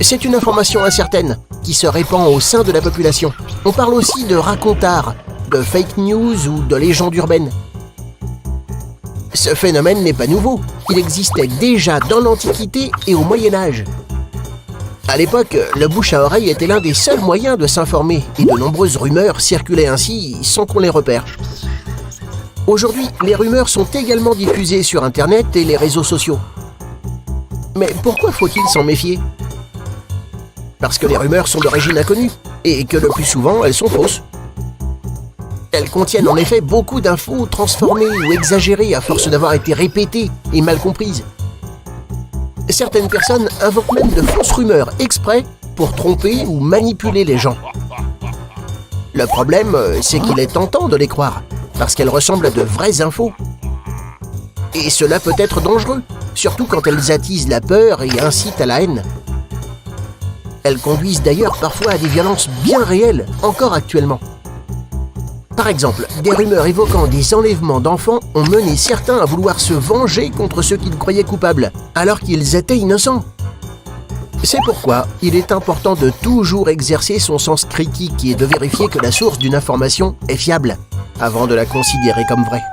C'est une information incertaine qui se répand au sein de la population. On parle aussi de racontars, de fake news ou de légendes urbaines. Ce phénomène n'est pas nouveau. Il existait déjà dans l'Antiquité et au Moyen-Âge. À l'époque, le bouche à oreille était l'un des seuls moyens de s'informer et de nombreuses rumeurs circulaient ainsi sans qu'on les repère. Aujourd'hui, les rumeurs sont également diffusées sur Internet et les réseaux sociaux. Mais pourquoi faut-il s'en méfier? Parce que les rumeurs sont d'origine inconnue et que le plus souvent, elles sont fausses. Elles contiennent en effet beaucoup d'infos transformées ou exagérées à force d'avoir été répétées et mal comprises. Certaines personnes invoquent même de fausses rumeurs exprès pour tromper ou manipuler les gens. Le problème, c'est qu'il est tentant de les croire, parce qu'elles ressemblent à de vraies infos. Et cela peut être dangereux, surtout quand elles attisent la peur et incitent à la haine. Elles conduisent d'ailleurs parfois à des violences bien réelles, encore actuellement. Par exemple, des rumeurs évoquant des enlèvements d'enfants ont mené certains à vouloir se venger contre ceux qu'ils croyaient coupables, alors qu'ils étaient innocents. C'est pourquoi il est important de toujours exercer son sens critique et de vérifier que la source d'une information est fiable, avant de la considérer comme vraie.